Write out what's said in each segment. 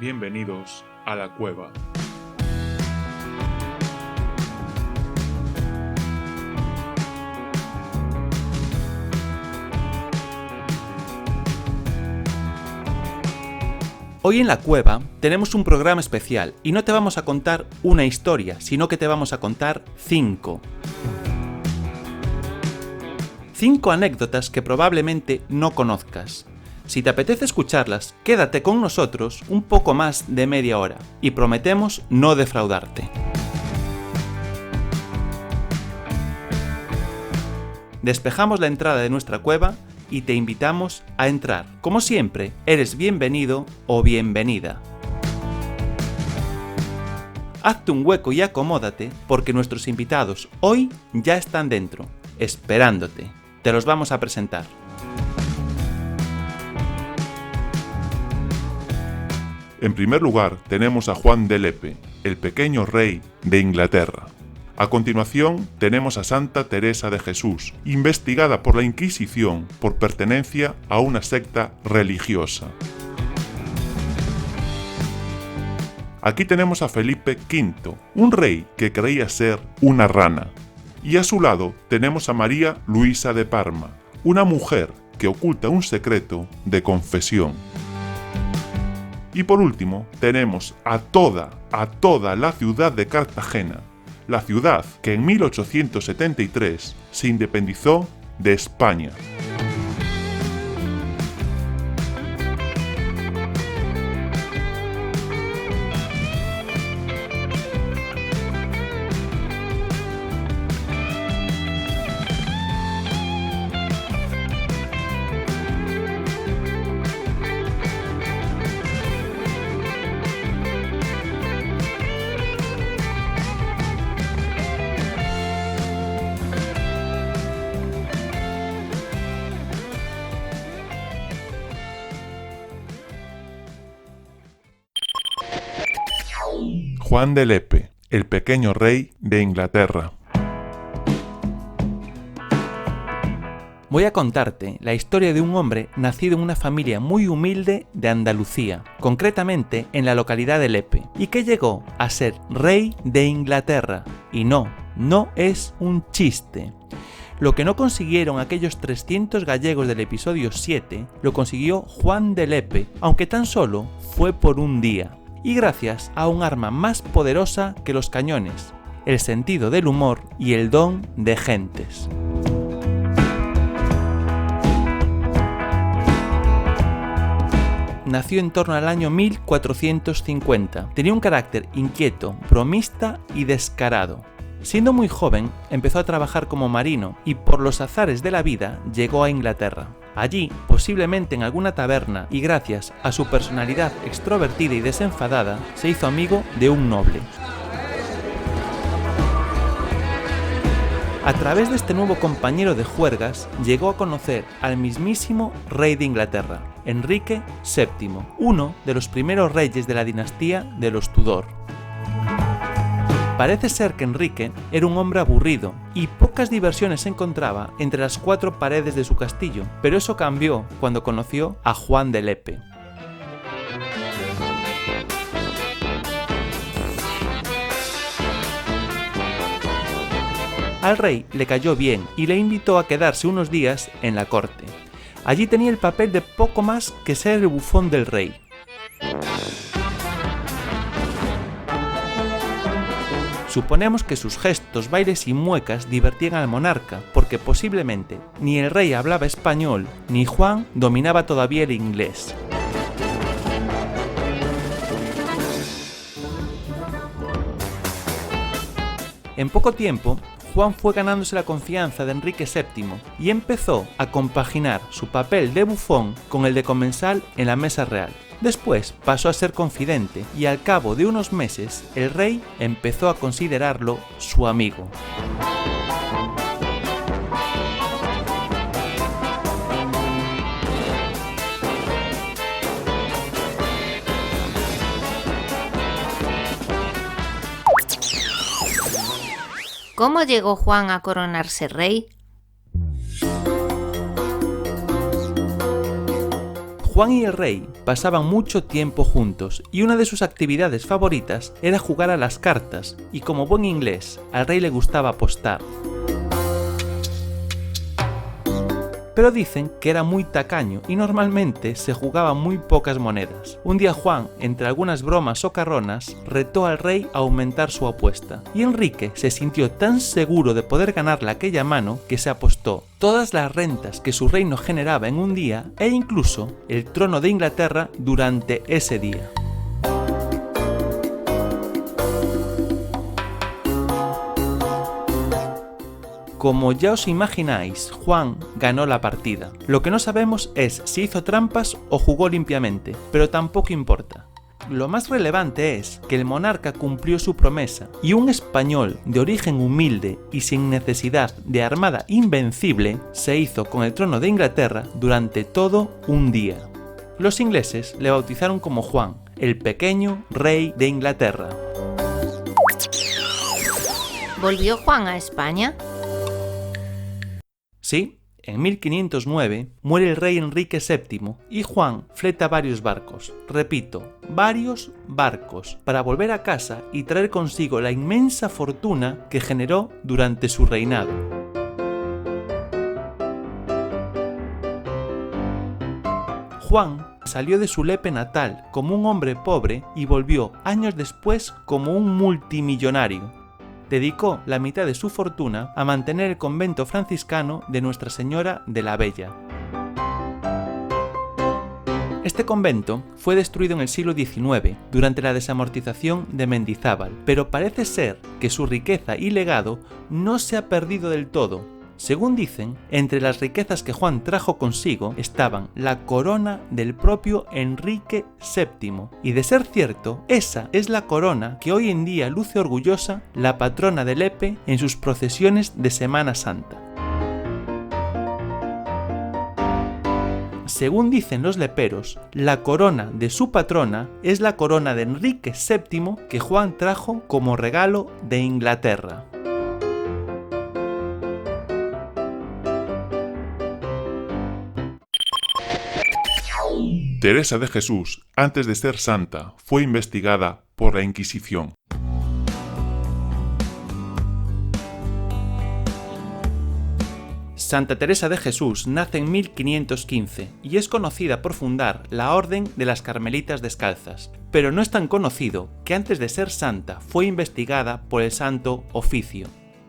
Bienvenidos a la cueva. Hoy en la cueva tenemos un programa especial y no te vamos a contar una historia, sino que te vamos a contar 5. 5 anécdotas que probablemente no conozcas. Si te apetece escucharlas, quédate con nosotros un poco más de media hora y prometemos no defraudarte. Despejamos la entrada de nuestra cueva y te invitamos a entrar. Como siempre, eres bienvenido o bienvenida. Hazte un hueco y acomódate porque nuestros invitados hoy ya están dentro, esperándote. Te los vamos a presentar. En primer lugar tenemos a Juan de Lepe, el pequeño rey de Inglaterra. A continuación tenemos a Santa Teresa de Jesús, investigada por la Inquisición por pertenencia a una secta religiosa. Aquí tenemos a Felipe V, un rey que creía ser una rana. Y a su lado tenemos a María Luisa de Parma, una mujer que oculta un secreto de confesión. Y por último tenemos a toda la ciudad de Cartagena, la ciudad que en 1873 se independizó de España. Juan de Lepe, el pequeño rey de Inglaterra. Voy a contarte la historia de un hombre nacido en una familia muy humilde de Andalucía, concretamente en la localidad de Lepe, y que llegó a ser rey de Inglaterra. Y no es un chiste. Lo que no consiguieron aquellos 300 gallegos del episodio 7, lo consiguió Juan de Lepe, aunque tan solo fue por un día. Y gracias a un arma más poderosa que los cañones, el sentido del humor y el don de gentes. Nació en torno al año 1450. Tenía un carácter inquieto, bromista y descarado. Siendo muy joven, empezó a trabajar como marino y por los azares de la vida llegó a Inglaterra. Allí, posiblemente en alguna taberna y gracias a su personalidad extrovertida y desenfadada, se hizo amigo de un noble. A través de este nuevo compañero de juergas, llegó a conocer al mismísimo rey de Inglaterra, Enrique VII, uno de los primeros reyes de la dinastía de los Tudor. Parece ser que Enrique era un hombre aburrido y pocas diversiones encontraba entre las 4 paredes de su castillo, pero eso cambió cuando conoció a Juan de Lepe. Al rey le cayó bien y le invitó a quedarse unos días en la corte. Allí tenía el papel de poco más que ser el bufón del rey. Suponemos que sus gestos, bailes y muecas divertían al monarca, porque posiblemente ni el rey hablaba español, ni Juan dominaba todavía el inglés. En poco tiempo, Juan fue ganándose la confianza de Enrique VII y empezó a compaginar su papel de bufón con el de comensal en la mesa real. Después pasó a ser confidente y al cabo de unos meses el rey empezó a considerarlo su amigo. ¿Cómo llegó Juan a coronarse rey? Juan y el rey pasaban mucho tiempo juntos y una de sus actividades favoritas era jugar a las cartas, y como buen inglés, al rey le gustaba apostar. Pero dicen que era muy tacaño y normalmente se jugaban muy pocas monedas. Un día Juan, entre algunas bromas socarronas, retó al rey a aumentar su apuesta, y Enrique se sintió tan seguro de poder ganarle aquella mano que se apostó todas las rentas que su reino generaba en un día e incluso el trono de Inglaterra durante ese día. Como ya os imagináis, Juan ganó la partida. Lo que no sabemos es si hizo trampas o jugó limpiamente, pero tampoco importa. Lo más relevante es que el monarca cumplió su promesa y un español de origen humilde y sin necesidad de armada invencible se hizo con el trono de Inglaterra durante todo un día. Los ingleses le bautizaron como Juan, el pequeño rey de Inglaterra. ¿Volvió Juan a España? Sí, en 1509 muere el rey Enrique VII y Juan fleta varios barcos, repito, varios barcos, para volver a casa y traer consigo la inmensa fortuna que generó durante su reinado. Juan salió de su Lepe natal como un hombre pobre y volvió años después como un multimillonario. Dedicó la mitad de su fortuna a mantener el convento franciscano de Nuestra Señora de la Bella. Este convento fue destruido en el siglo XIX durante la desamortización de Mendizábal, pero parece ser que su riqueza y legado no se ha perdido del todo. Según dicen, entre las riquezas que Juan trajo consigo estaban la corona del propio Enrique VII, y de ser cierto, esa es la corona que hoy en día luce orgullosa la patrona de Lepe en sus procesiones de Semana Santa. Según dicen los leperos, la corona de su patrona es la corona de Enrique VII que Juan trajo como regalo de Inglaterra. Teresa de Jesús, antes de ser santa, fue investigada por la Inquisición. Santa Teresa de Jesús nace en 1515 y es conocida por fundar la Orden de las Carmelitas Descalzas, pero no es tan conocido que antes de ser santa fue investigada por el Santo Oficio.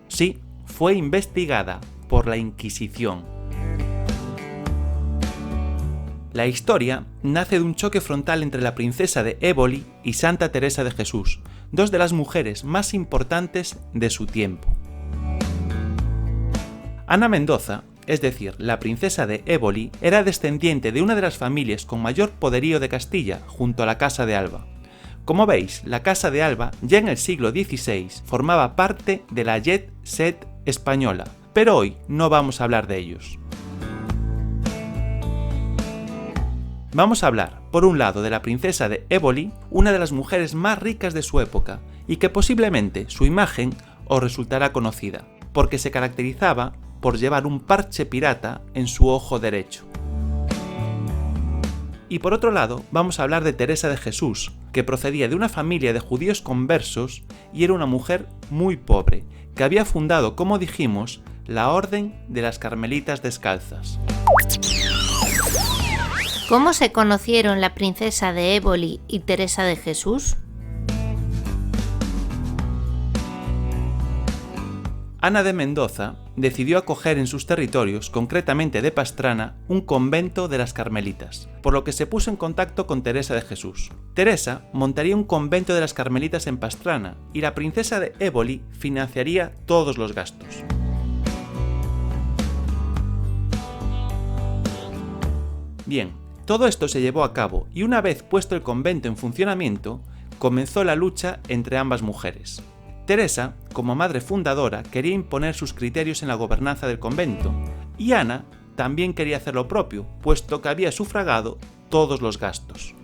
Sí, fue investigada por la Inquisición. La historia nace de un choque frontal entre la princesa de Éboli y Santa Teresa de Jesús, dos de las mujeres más importantes de su tiempo. Ana Mendoza, es decir, la princesa de Éboli, era descendiente de una de las familias con mayor poderío de Castilla, junto a la Casa de Alba. Como veis, la Casa de Alba, ya en el siglo XVI, formaba parte de la Jet Set española, pero hoy no vamos a hablar de ellos. Vamos a hablar, por un lado, de la princesa de Éboli, una de las mujeres más ricas de su época, y que posiblemente su imagen os resultará conocida, porque se caracterizaba por llevar un parche pirata en su ojo derecho. Y por otro lado, vamos a hablar de Teresa de Jesús, que procedía de una familia de judíos conversos y era una mujer muy pobre, que había fundado, como dijimos, la Orden de las Carmelitas Descalzas. ¿Cómo se conocieron la princesa de Éboli y Teresa de Jesús? Ana de Mendoza decidió acoger en sus territorios, concretamente de Pastrana, un convento de las Carmelitas, por lo que se puso en contacto con Teresa de Jesús. Teresa montaría un convento de las Carmelitas en Pastrana y la princesa de Éboli financiaría todos los gastos. Bien, todo esto se llevó a cabo y una vez puesto el convento en funcionamiento, comenzó la lucha entre ambas mujeres. Teresa, como madre fundadora, quería imponer sus criterios en la gobernanza del convento, y Ana también quería hacer lo propio, puesto que había sufragado todos los gastos.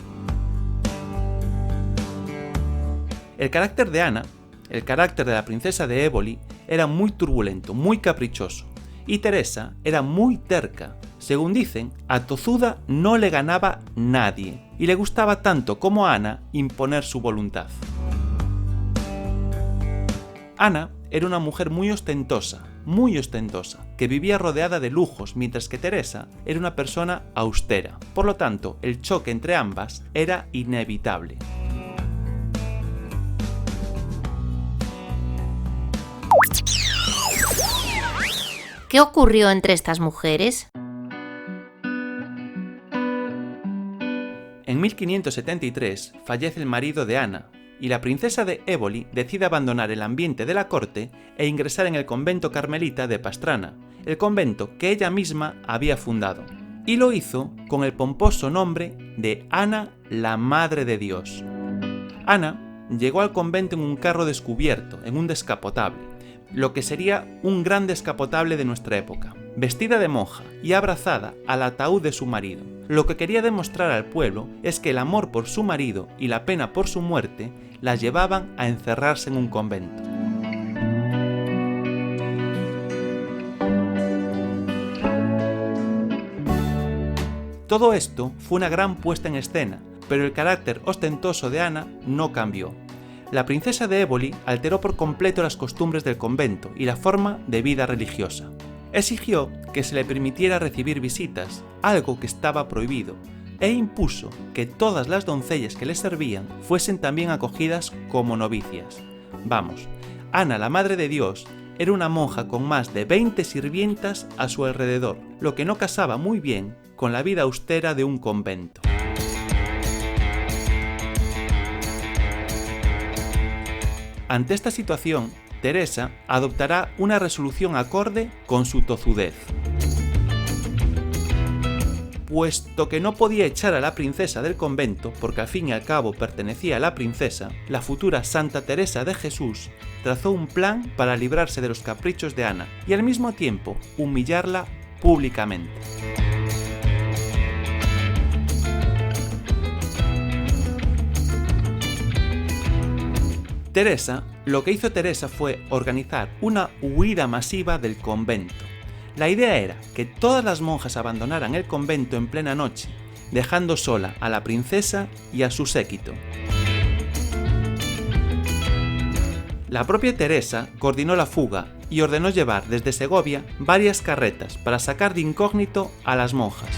El carácter de Ana, el carácter de la princesa de Éboli, era muy turbulento, muy caprichoso, y Teresa era muy terca, Según dicen, a tozuda no le ganaba nadie, y le gustaba tanto como a Ana imponer su voluntad. Ana era una mujer muy ostentosa, que vivía rodeada de lujos, mientras que Teresa era una persona austera. Por lo tanto, el choque entre ambas era inevitable. ¿Qué ocurrió entre estas mujeres? En 1573 fallece el marido de Ana, y la princesa de Éboli decide abandonar el ambiente de la corte e ingresar en el convento carmelita de Pastrana, el convento que ella misma había fundado, y lo hizo con el pomposo nombre de Ana la Madre de Dios. Ana llegó al convento en un carro descubierto, en un descapotable, lo que sería un gran descapotable de nuestra época, vestida de monja y abrazada al ataúd de su marido. Lo que quería demostrar al pueblo es que el amor por su marido y la pena por su muerte la llevaban a encerrarse en un convento. Todo esto fue una gran puesta en escena, pero el carácter ostentoso de Ana no cambió. La princesa de Éboli alteró por completo las costumbres del convento y la forma de vida religiosa. Exigió que se le permitiera recibir visitas, algo que estaba prohibido, e impuso que todas las doncellas que le servían fuesen también acogidas como novicias. Vamos, Ana, la Madre de Dios, era una monja con más de 20 sirvientas a su alrededor, lo que no casaba muy bien con la vida austera de un convento. Ante esta situación, Teresa adoptará una resolución acorde con su tozudez. Puesto que no podía echar a la princesa del convento, porque al fin y al cabo pertenecía a la princesa, la futura Santa Teresa de Jesús trazó un plan para librarse de los caprichos de Ana y al mismo tiempo humillarla públicamente. Lo que hizo Teresa fue organizar una huida masiva del convento. La idea era que todas las monjas abandonaran el convento en plena noche, dejando sola a la princesa y a su séquito. La propia Teresa coordinó la fuga y ordenó llevar desde Segovia varias carretas para sacar de incógnito a las monjas.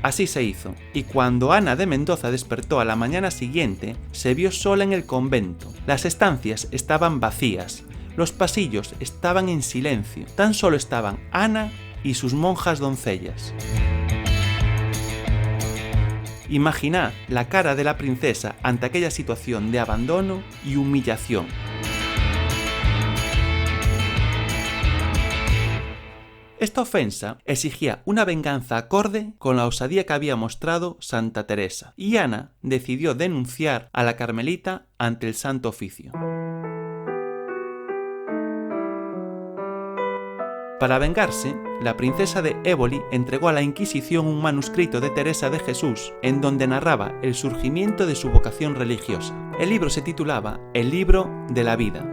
Así se hizo, y cuando Ana de Mendoza despertó a la mañana siguiente, se vio sola en el convento. Las estancias estaban vacías, los pasillos estaban en silencio, tan solo estaban Ana y sus monjas doncellas. Imaginad la cara de la princesa ante aquella situación de abandono y humillación. Esta ofensa exigía una venganza acorde con la osadía que había mostrado Santa Teresa, y Ana decidió denunciar a la carmelita ante el Santo Oficio. Para vengarse, la princesa de Éboli entregó a la Inquisición un manuscrito de Teresa de Jesús en donde narraba el surgimiento de su vocación religiosa. El libro se titulaba El Libro de la Vida.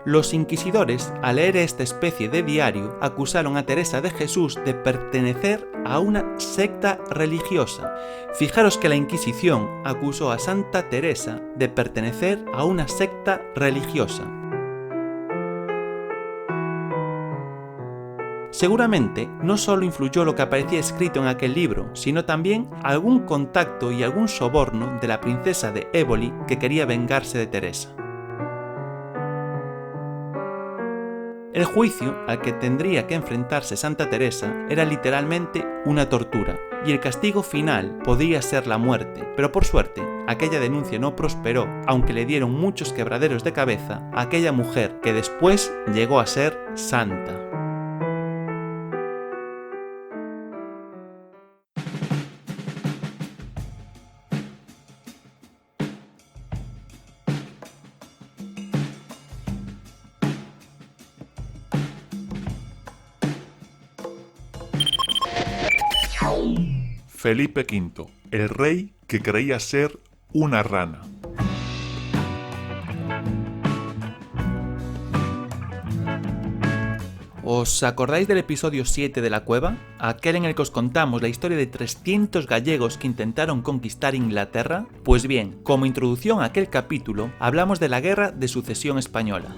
Los inquisidores, al leer esta especie de diario, acusaron a Teresa de Jesús de pertenecer a una secta religiosa. Fijaros que la Inquisición acusó a Santa Teresa de pertenecer a una secta religiosa. Seguramente no solo influyó lo que aparecía escrito en aquel libro, sino también algún contacto y algún soborno de la princesa de Éboli que quería vengarse de Teresa. El juicio al que tendría que enfrentarse Santa Teresa era literalmente una tortura, y el castigo final podía ser la muerte, pero por suerte, aquella denuncia no prosperó, aunque le dieron muchos quebraderos de cabeza a aquella mujer que después llegó a ser santa. Felipe V, el rey que creía ser una rana. ¿Os acordáis del episodio 7 de La Cueva? Aquel en el que os contamos la historia de 300 gallegos que intentaron conquistar Inglaterra. Pues bien, como introducción a aquel capítulo, hablamos de la Guerra de Sucesión Española.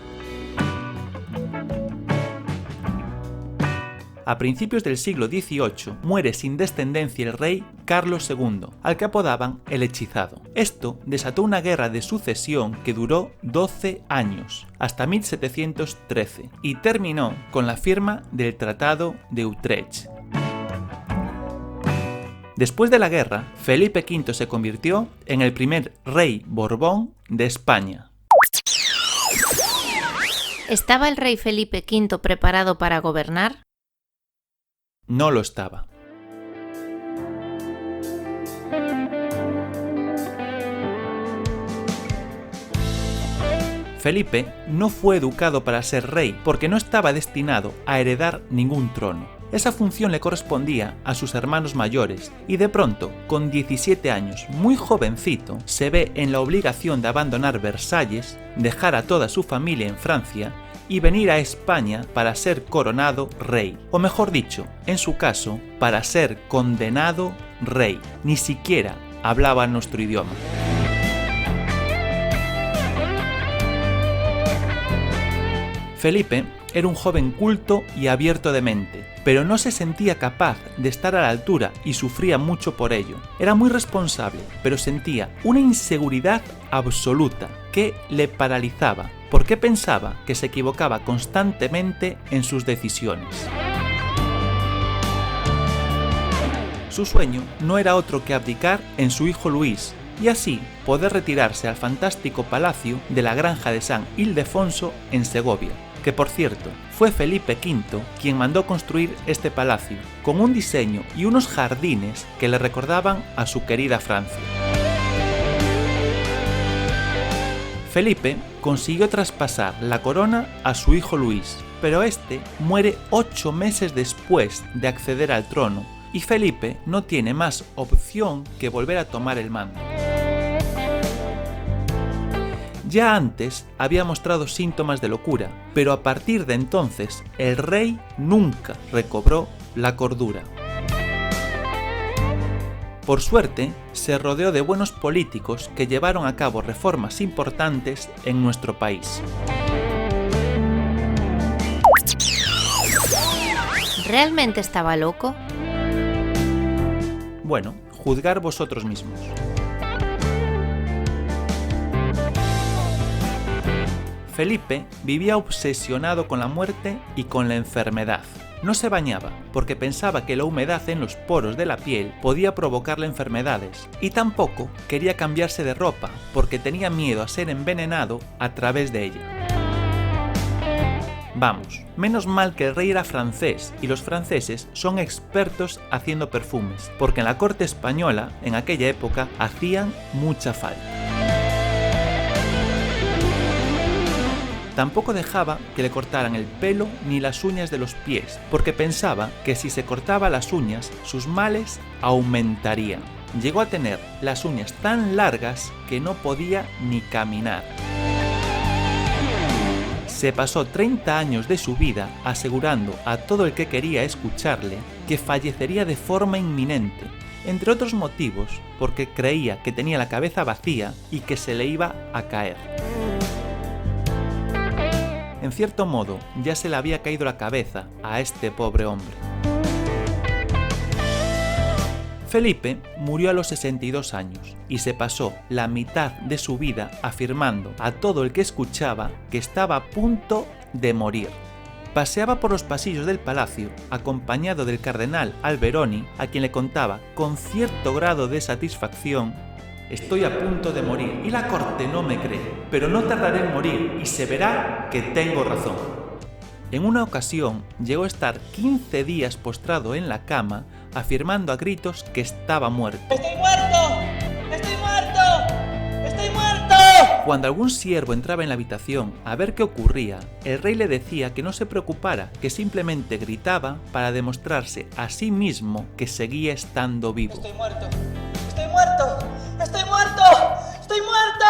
A principios del siglo XVIII muere sin descendencia el rey Carlos II, al que apodaban el Hechizado. Esto desató una guerra de sucesión que duró 12 años, hasta 1713, y terminó con la firma del Tratado de Utrecht. Después de la guerra, Felipe V se convirtió en el primer rey Borbón de España. ¿Estaba el rey Felipe V preparado para gobernar? No lo estaba. Felipe no fue educado para ser rey porque no estaba destinado a heredar ningún trono. Esa función le correspondía a sus hermanos mayores y de pronto, con 17 años, muy jovencito, se ve en la obligación de abandonar Versalles, dejar a toda su familia en Francia y venir a España para ser coronado rey, o mejor dicho, en su caso, para ser condenado rey. Ni siquiera hablaba nuestro idioma. Felipe era un joven culto y abierto de mente, pero no se sentía capaz de estar a la altura y sufría mucho por ello. Era muy responsable, pero sentía una inseguridad absoluta que le paralizaba, porque pensaba que se equivocaba constantemente en sus decisiones. Su sueño no era otro que abdicar en su hijo Luis, y así poder retirarse al fantástico palacio de la granja de San Ildefonso en Segovia, que por cierto fue Felipe V quien mandó construir este palacio, con un diseño y unos jardines que le recordaban a su querida Francia. Felipe consiguió traspasar la corona a su hijo Luis, pero este muere 8 meses después de acceder al trono, y Felipe no tiene más opción que volver a tomar el mando. Ya antes había mostrado síntomas de locura, pero a partir de entonces el rey nunca recobró la cordura. Por suerte, se rodeó de buenos políticos que llevaron a cabo reformas importantes en nuestro país. ¿Realmente estaba loco? Bueno, juzgar vosotros mismos. Felipe vivía obsesionado con la muerte y con la enfermedad. No se bañaba porque pensaba que la humedad en los poros de la piel podía provocarle enfermedades, y tampoco quería cambiarse de ropa porque tenía miedo a ser envenenado a través de ella. Vamos, menos mal que el rey era francés y los franceses son expertos haciendo perfumes, porque en la corte española, en aquella época, hacían mucha falta. Tampoco dejaba que le cortaran el pelo ni las uñas de los pies, porque pensaba que si se cortaba las uñas, sus males aumentarían. Llegó a tener las uñas tan largas que no podía ni caminar. Se pasó 30 años de su vida asegurando a todo el que quería escucharle que fallecería de forma inminente, entre otros motivos porque creía que tenía la cabeza vacía y que se le iba a caer. En cierto modo, ya se le había caído la cabeza a este pobre hombre. Felipe murió a los 62 años y se pasó la mitad de su vida afirmando a todo el que escuchaba que estaba a punto de morir. Paseaba por los pasillos del palacio acompañado del cardenal Alberoni, a quien le contaba con cierto grado de satisfacción: estoy a punto de morir y la corte no me cree, pero no tardaré en morir y se verá que tengo razón. En una ocasión llegó a estar 15 días postrado en la cama afirmando a gritos que estaba muerto. ¡Estoy muerto! ¡Estoy muerto! ¡Estoy muerto! Cuando algún siervo entraba en la habitación a ver qué ocurría, el rey le decía que no se preocupara, que simplemente gritaba para demostrarse a sí mismo que seguía estando vivo. ¡Estoy muerto! ¡Estoy muerto! ¡Estoy muerto! ¡Estoy muerto!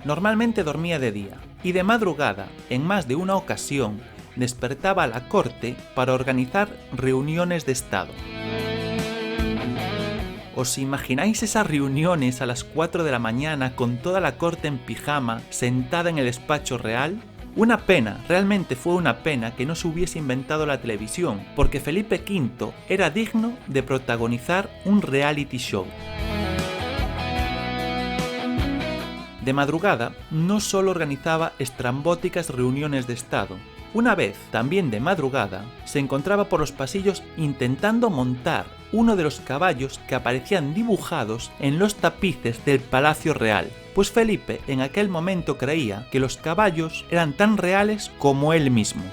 Normalmente dormía de día y de madrugada, en más de una ocasión, despertaba a la corte para organizar reuniones de Estado. ¿Os imagináis esas reuniones a las 4 de la mañana con toda la corte en pijama, sentada en el despacho real? Una pena, realmente fue una pena que no se hubiese inventado la televisión, porque Felipe V era digno de protagonizar un reality show. De madrugada, no solo organizaba estrambóticas reuniones de Estado. Una vez, también de madrugada, se encontraba por los pasillos intentando montar uno de los caballos que aparecían dibujados en los tapices del Palacio Real, pues Felipe en aquel momento creía que los caballos eran tan reales como él mismo.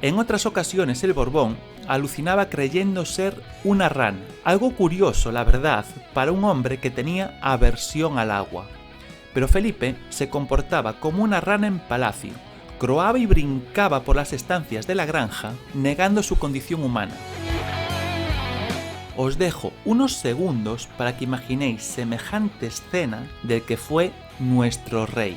En otras ocasiones el Borbón alucinaba creyendo ser una rana, algo curioso, la verdad, para un hombre que tenía aversión al agua. Pero Felipe se comportaba como una rana en palacio, croaba y brincaba por las estancias de la granja, negando su condición humana. Os dejo unos segundos para que imaginéis semejante escena del que fue nuestro rey.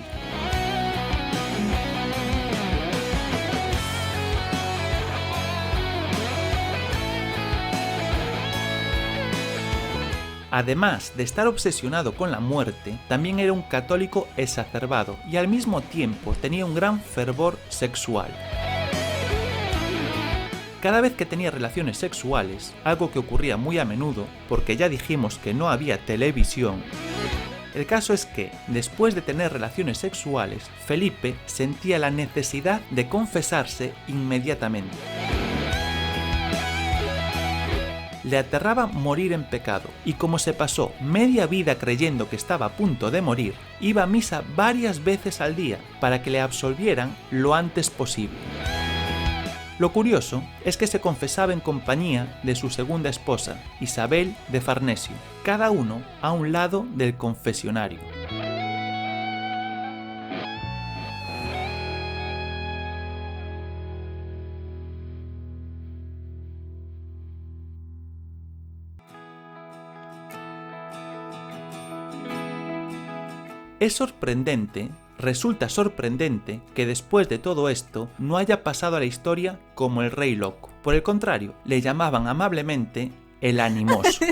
Además de estar obsesionado con la muerte, también era un católico exacerbado y al mismo tiempo tenía un gran fervor sexual. Cada vez que tenía relaciones sexuales, algo que ocurría muy a menudo porque ya dijimos que no había televisión, el caso es que, después de tener relaciones sexuales, Felipe sentía la necesidad de confesarse inmediatamente. Le aterraba morir en pecado, y como se pasó media vida creyendo que estaba a punto de morir, iba a misa varias veces al día para que le absolvieran lo antes posible. Lo curioso es que se confesaba en compañía de su segunda esposa, Isabel de Farnesio, cada uno a un lado del confesionario. Resulta sorprendente que después de todo esto no haya pasado a la historia como el Rey Loco. Por el contrario, le llamaban amablemente el Animoso.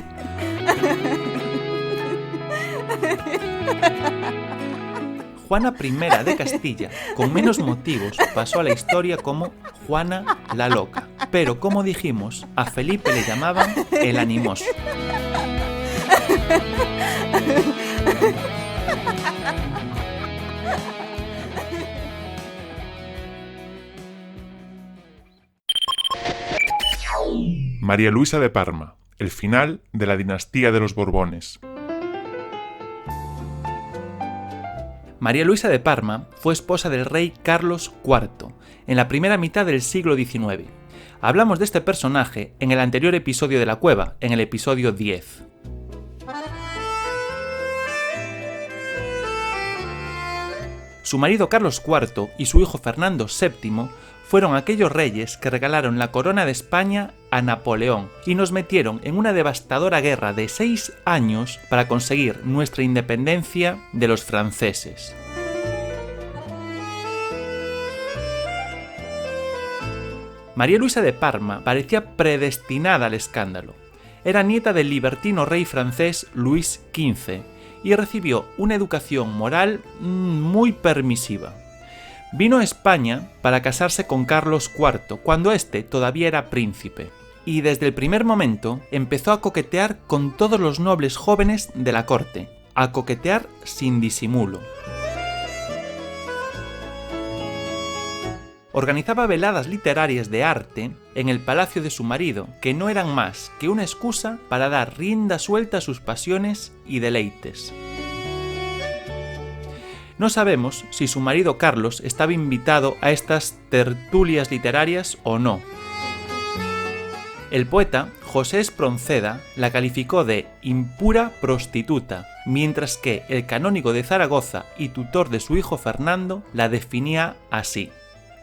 Juana I de Castilla, con menos motivos, pasó a la historia como Juana la Loca. Pero como dijimos, a Felipe le llamaban el Animoso. María Luisa de Parma, el final de la dinastía de los Borbones. María Luisa de Parma fue esposa del rey Carlos IV en la primera mitad del siglo XIX. Hablamos de este personaje en el anterior episodio de La Cueva, en el episodio 10. Su marido Carlos IV y su hijo Fernando VII fueron aquellos reyes que regalaron la corona de España a Napoleón y nos metieron en una devastadora guerra de 6 años para conseguir nuestra independencia de los franceses. María Luisa de Parma parecía predestinada al escándalo. Era nieta del libertino rey francés Luis XV y recibió una educación moral muy permisiva. Vino a España para casarse con Carlos IV cuando éste todavía era príncipe, y desde el primer momento empezó a coquetear con todos los nobles jóvenes de la corte, a coquetear sin disimulo. Organizaba veladas literarias de arte en el palacio de su marido, que no eran más que una excusa para dar rienda suelta a sus pasiones y deleites. No sabemos si su marido Carlos estaba invitado a estas tertulias literarias o no. El poeta José Espronceda la calificó de impura prostituta, mientras que el canónigo de Zaragoza y tutor de su hijo Fernando la definía así: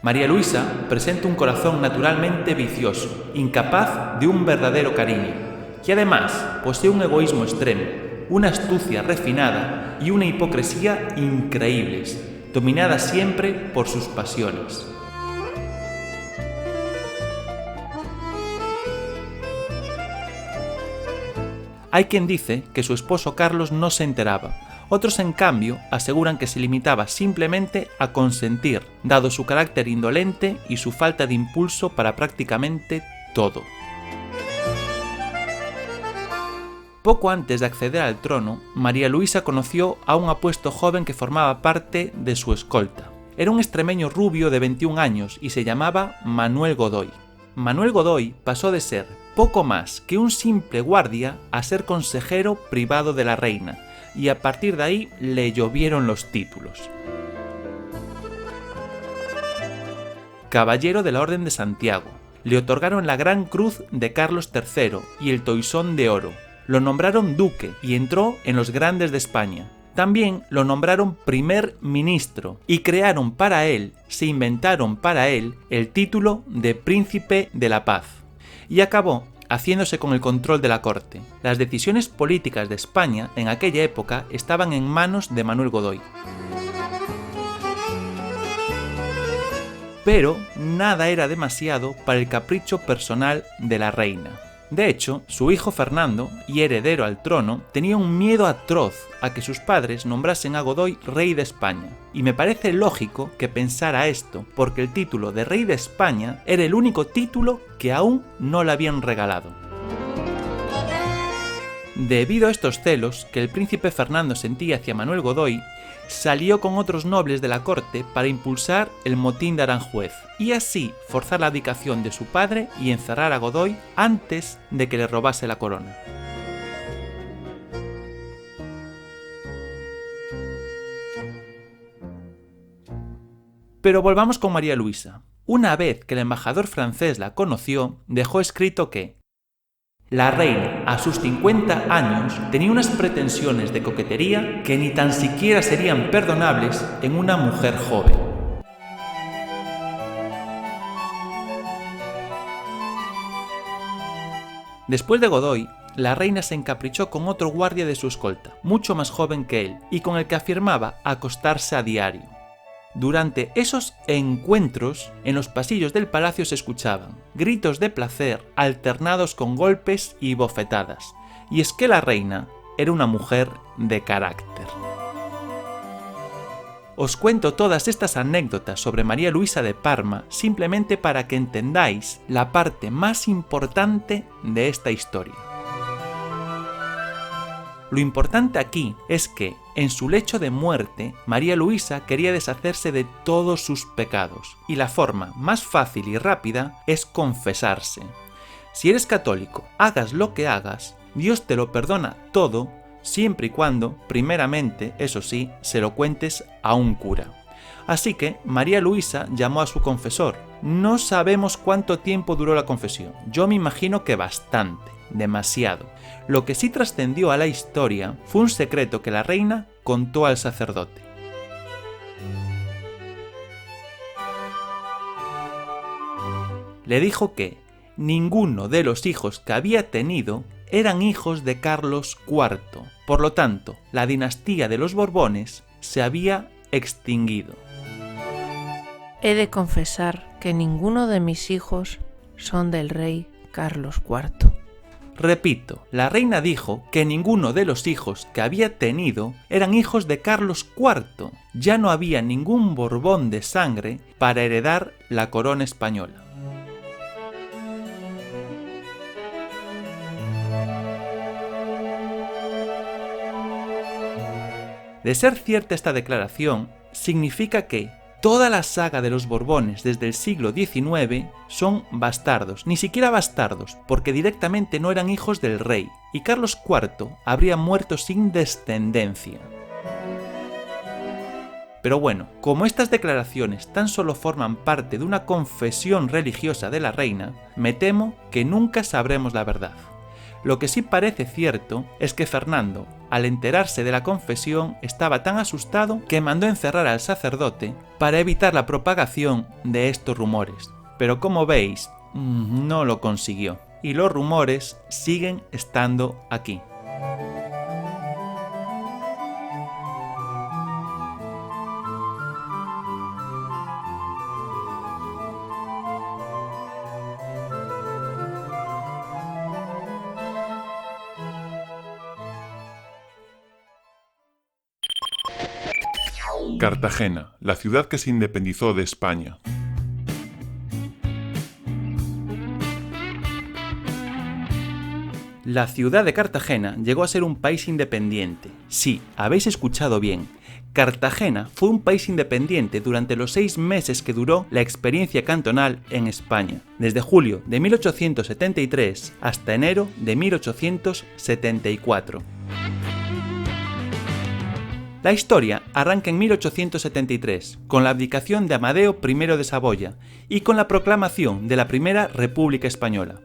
María Luisa presenta un corazón naturalmente vicioso, incapaz de un verdadero cariño, y además posee un egoísmo extremo, una astucia refinada y una hipocresía increíbles, dominada siempre por sus pasiones. Hay quien dice que su esposo Carlos no se enteraba. Otros, en cambio, aseguran que se limitaba simplemente a consentir, dado su carácter indolente y su falta de impulso para prácticamente todo. Poco antes de acceder al trono, María Luisa conoció a un apuesto joven que formaba parte de su escolta. Era un extremeño rubio de 21 años y se llamaba Manuel Godoy. Manuel Godoy pasó de ser poco más que un simple guardia a ser consejero privado de la reina, y a partir de ahí le llovieron los títulos. Caballero de la Orden de Santiago, le otorgaron la Gran Cruz de Carlos III y el Toisón de Oro, lo nombraron duque y entró en los grandes de España. También lo nombraron primer ministro y se inventaron para él el título de Príncipe de la Paz. Y acabó haciéndose con el control de la corte. Las decisiones políticas de España en aquella época estaban en manos de Manuel Godoy. Pero nada era demasiado para el capricho personal de la reina. De hecho, su hijo Fernando, y heredero al trono, tenía un miedo atroz a que sus padres nombrasen a Godoy rey de España. Y me parece lógico que pensara esto, porque el título de rey de España era el único título que aún no le habían regalado. Debido a estos celos que el príncipe Fernando sentía hacia Manuel Godoy, salió con otros nobles de la corte para impulsar el motín de Aranjuez y así forzar la abdicación de su padre y encerrar a Godoy antes de que le robase la corona. Pero volvamos con María Luisa. Una vez que el embajador francés la conoció, dejó escrito que la reina, a sus 50 años, tenía unas pretensiones de coquetería que ni tan siquiera serían perdonables en una mujer joven. Después de Godoy, la reina se encaprichó con otro guardia de su escolta, mucho más joven que él, y con el que afirmaba acostarse a diario. Durante esos encuentros, en los pasillos del palacio se escuchaban gritos de placer alternados con golpes y bofetadas, y es que la reina era una mujer de carácter. Os cuento todas estas anécdotas sobre María Luisa de Parma simplemente para que entendáis la parte más importante de esta historia. Lo importante aquí es que, en su lecho de muerte, María Luisa quería deshacerse de todos sus pecados, y la forma más fácil y rápida es confesarse. Si eres católico, hagas lo que hagas, Dios te lo perdona todo, siempre y cuando, primeramente, eso sí, se lo cuentes a un cura. Así que María Luisa llamó a su confesor. No sabemos cuánto tiempo duró la confesión, yo me imagino que bastante. Demasiado. Lo que sí trascendió a la historia fue un secreto que la reina contó al sacerdote. Le dijo que ninguno de los hijos que había tenido eran hijos de Carlos IV. Por lo tanto, la dinastía de los Borbones se había extinguido. He de confesar que ninguno de mis hijos son del rey Carlos IV. Repito, la reina dijo que ninguno de los hijos que había tenido eran hijos de Carlos IV. Ya no había ningún Borbón de sangre para heredar la corona española. De ser cierta esta declaración, significa que toda la saga de los Borbones desde el siglo XIX son bastardos, ni siquiera bastardos, porque directamente no eran hijos del rey, y Carlos IV habría muerto sin descendencia. Pero bueno, como estas declaraciones tan solo forman parte de una confesión religiosa de la reina, me temo que nunca sabremos la verdad. Lo que sí parece cierto es que Fernando, al enterarse de la confesión, estaba tan asustado que mandó encerrar al sacerdote para evitar la propagación de estos rumores. Pero como veis, no lo consiguió. Y los rumores siguen estando aquí. Cartagena, la ciudad que se independizó de España. La ciudad de Cartagena llegó a ser un país independiente. Sí, habéis escuchado bien. Cartagena fue un país independiente durante los 6 meses que duró la experiencia cantonal en España, desde julio de 1873 hasta enero de 1874. La historia arranca en 1873, con la abdicación de Amadeo I de Saboya y con la proclamación de la Primera República Española.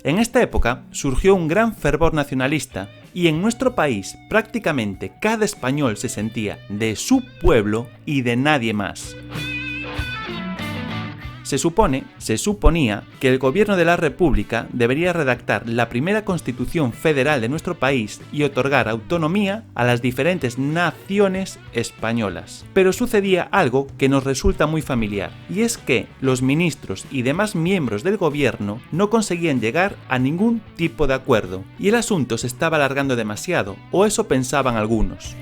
En esta época surgió un gran fervor nacionalista y en nuestro país prácticamente cada español se sentía de su pueblo y de nadie más. Se suponía que el gobierno de la República debería redactar la primera constitución federal de nuestro país y otorgar autonomía a las diferentes naciones españolas. Pero sucedía algo que nos resulta muy familiar, y es que los ministros y demás miembros del gobierno no conseguían llegar a ningún tipo de acuerdo, y el asunto se estaba alargando demasiado, o eso pensaban algunos.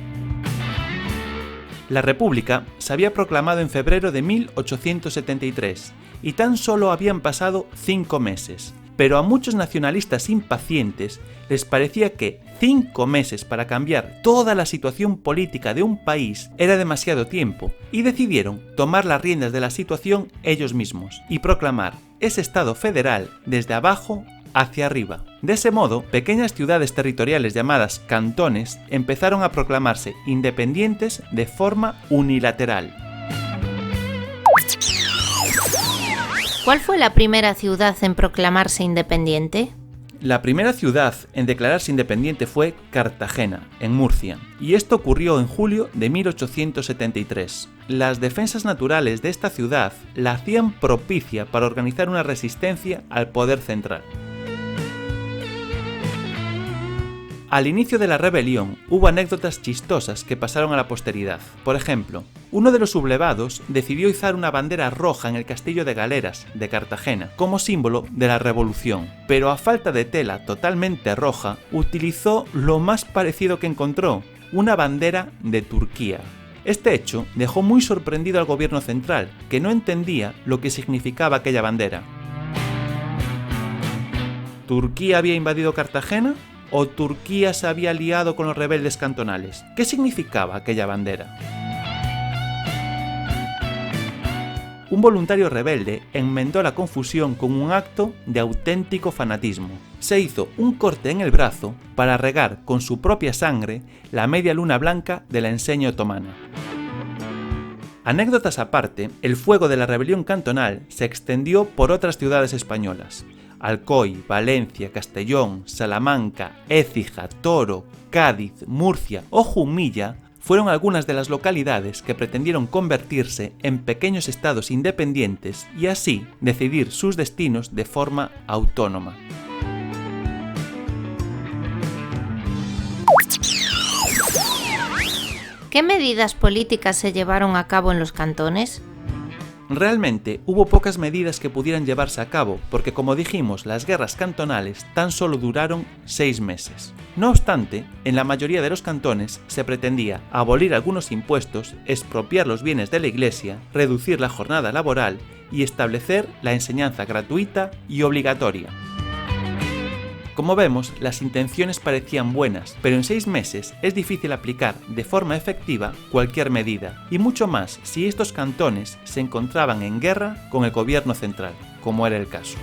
La República se había proclamado en febrero de 1873 y tan solo habían pasado 5 meses, pero a muchos nacionalistas impacientes les parecía que 5 meses para cambiar toda la situación política de un país era demasiado tiempo y decidieron tomar las riendas de la situación ellos mismos y proclamar ese Estado federal desde abajo hacia arriba. De ese modo, pequeñas ciudades territoriales llamadas cantones empezaron a proclamarse independientes de forma unilateral. ¿Cuál fue la primera ciudad en proclamarse independiente? La primera ciudad en declararse independiente fue Cartagena, en Murcia, y esto ocurrió en julio de 1873. Las defensas naturales de esta ciudad la hacían propicia para organizar una resistencia al poder central. Al inicio de la rebelión hubo anécdotas chistosas que pasaron a la posteridad. Por ejemplo, uno de los sublevados decidió izar una bandera roja en el castillo de Galeras de Cartagena como símbolo de la revolución, pero a falta de tela totalmente roja, utilizó lo más parecido que encontró, una bandera de Turquía. Este hecho dejó muy sorprendido al gobierno central, que no entendía lo que significaba aquella bandera. ¿Turquía había invadido Cartagena? ¿O Turquía se había aliado con los rebeldes cantonales? ¿Qué significaba aquella bandera? Un voluntario rebelde enmendó la confusión con un acto de auténtico fanatismo. Se hizo un corte en el brazo para regar con su propia sangre la media luna blanca de la enseña otomana. Anécdotas aparte, el fuego de la rebelión cantonal se extendió por otras ciudades españolas. Alcoy, Valencia, Castellón, Salamanca, Écija, Toro, Cádiz, Murcia o Jumilla fueron algunas de las localidades que pretendieron convertirse en pequeños estados independientes y así decidir sus destinos de forma autónoma. ¿Qué medidas políticas se llevaron a cabo en los cantones? Realmente hubo pocas medidas que pudieran llevarse a cabo porque, como dijimos, las guerras cantonales tan solo duraron 6 meses. No obstante, en la mayoría de los cantones se pretendía abolir algunos impuestos, expropiar los bienes de la Iglesia, reducir la jornada laboral y establecer la enseñanza gratuita y obligatoria. Como vemos, las intenciones parecían buenas, pero en 6 meses es difícil aplicar de forma efectiva cualquier medida, y mucho más si estos cantones se encontraban en guerra con el gobierno central, como era el caso.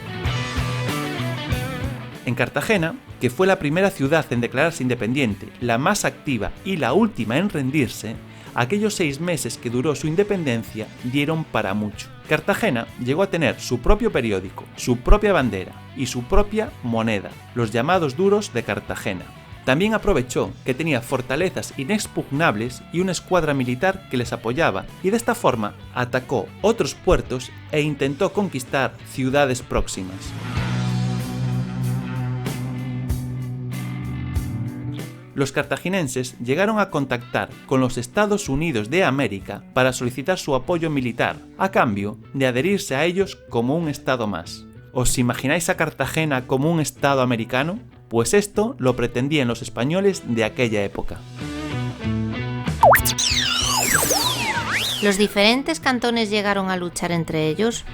En Cartagena, que fue la primera ciudad en declararse independiente, la más activa y la última en rendirse, aquellos 6 meses que duró su independencia dieron para mucho. Cartagena llegó a tener su propio periódico, su propia bandera y su propia moneda, los llamados duros de Cartagena. También aprovechó que tenía fortalezas inexpugnables y una escuadra militar que les apoyaba, y de esta forma atacó otros puertos e intentó conquistar ciudades próximas. Los cartaginenses llegaron a contactar con los Estados Unidos de América para solicitar su apoyo militar, a cambio de adherirse a ellos como un estado más. ¿Os imagináis a Cartagena como un estado americano? Pues esto lo pretendían los españoles de aquella época. ¿Los diferentes cantones llegaron a luchar entre ellos?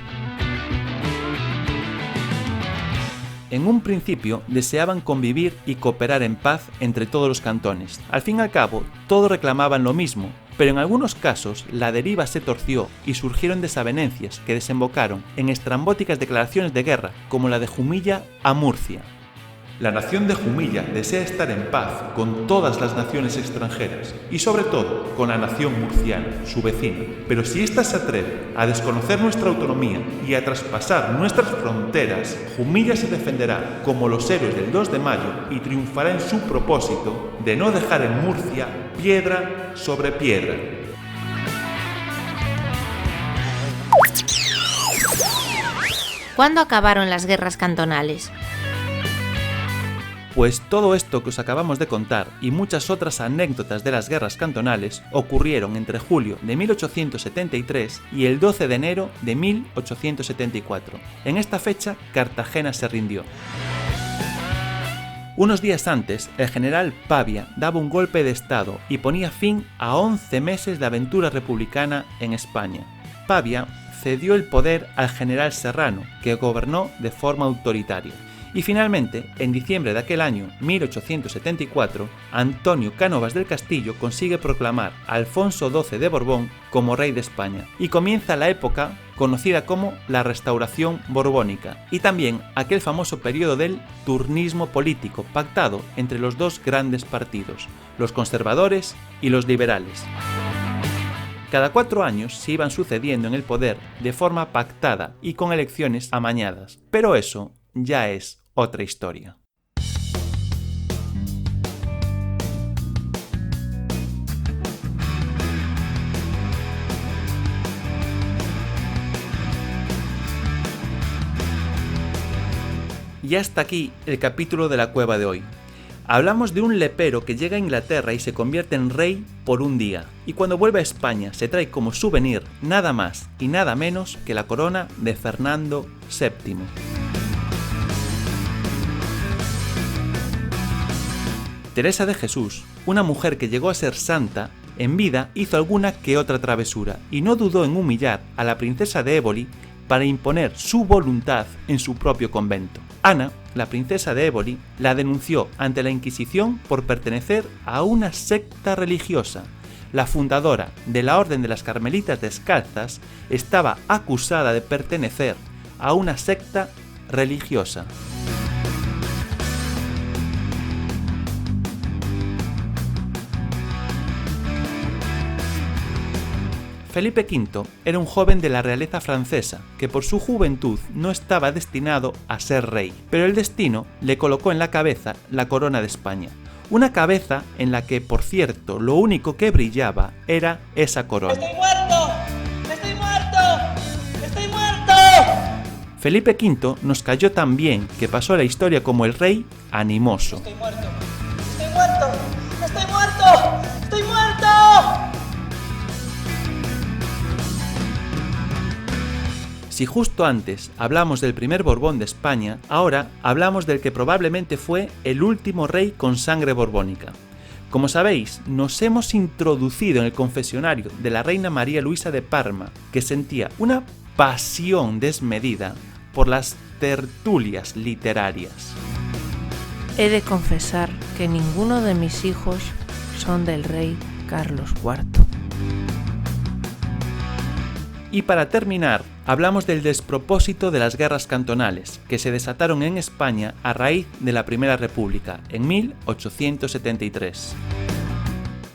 En un principio deseaban convivir y cooperar en paz entre todos los cantones. Al fin y al cabo, todos reclamaban lo mismo, pero en algunos casos la deriva se torció y surgieron desavenencias que desembocaron en estrambóticas declaraciones de guerra, como la de Jumilla a Murcia. La nación de Jumilla desea estar en paz con todas las naciones extranjeras y sobre todo con la nación murciana, su vecina. Pero si ésta se atreve a desconocer nuestra autonomía y a traspasar nuestras fronteras, Jumilla se defenderá como los héroes del 2 de mayo y triunfará en su propósito de no dejar en Murcia piedra sobre piedra. ¿Cuándo acabaron las guerras cantonales? Pues todo esto que os acabamos de contar y muchas otras anécdotas de las guerras cantonales ocurrieron entre julio de 1873 y el 12 de enero de 1874. En esta fecha, Cartagena se rindió. Unos días antes, el general Pavia daba un golpe de estado y ponía fin a 11 meses de aventura republicana en España. Pavia cedió el poder al general Serrano, que gobernó de forma autoritaria. Y finalmente, en diciembre de aquel año, 1874, Antonio Cánovas del Castillo consigue proclamar a Alfonso XII de Borbón como rey de España y comienza la época conocida como la Restauración Borbónica y también aquel famoso periodo del turnismo político pactado entre los dos grandes partidos, los conservadores y los liberales. Cada 4 años se iban sucediendo en el poder de forma pactada y con elecciones amañadas, pero eso ya es otra historia. Y hasta aquí el capítulo de la cueva de hoy. Hablamos de un lepero que llega a Inglaterra y se convierte en rey por un día, y cuando vuelve a España se trae como souvenir nada más y nada menos que la corona de Fernando VII. Teresa de Jesús, una mujer que llegó a ser santa, en vida hizo alguna que otra travesura y no dudó en humillar a la princesa de Éboli para imponer su voluntad en su propio convento. Ana, la princesa de Éboli, la denunció ante la Inquisición por pertenecer a una secta religiosa. La fundadora de la Orden de las Carmelitas Descalzas estaba acusada de pertenecer a una secta religiosa. Felipe V era un joven de la realeza francesa que por su juventud no estaba destinado a ser rey, pero el destino le colocó en la cabeza la corona de España. Una cabeza en la que, por cierto, lo único que brillaba era esa corona. ¡Estoy muerto! ¡Estoy muerto! ¡Estoy muerto! Felipe V nos cayó tan bien que pasó a la historia como el rey animoso. ¡Estoy muerto! ¡Estoy muerto! ¡Estoy muerto! ¡Estoy muerto! Si justo antes hablamos del primer Borbón de España, ahora hablamos del que probablemente fue el último rey con sangre borbónica. Como sabéis, nos hemos introducido en el confesionario de la reina María Luisa de Parma, que sentía una pasión desmedida por las tertulias literarias. He de confesar que ninguno de mis hijos son del rey Carlos IV. Y para terminar, hablamos del despropósito de las guerras cantonales, que se desataron en España a raíz de la Primera República, en 1873.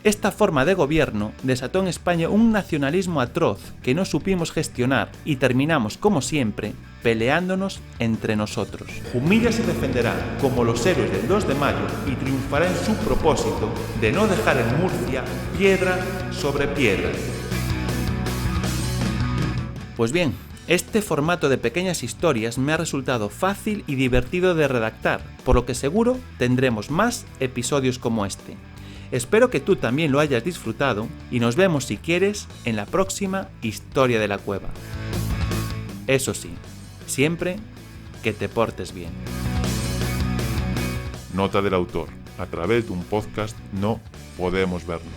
Esta forma de gobierno desató en España un nacionalismo atroz que no supimos gestionar y terminamos, como siempre, peleándonos entre nosotros. Jumilla se defenderá como los héroes del 2 de mayo y triunfará en su propósito de no dejar en Murcia piedra sobre piedra. Pues bien, este formato de pequeñas historias me ha resultado fácil y divertido de redactar, por lo que seguro tendremos más episodios como este. Espero que tú también lo hayas disfrutado y nos vemos si quieres en la próxima historia de la cueva. Eso sí, siempre que te portes bien. Nota del autor. A través de un podcast no podemos vernos.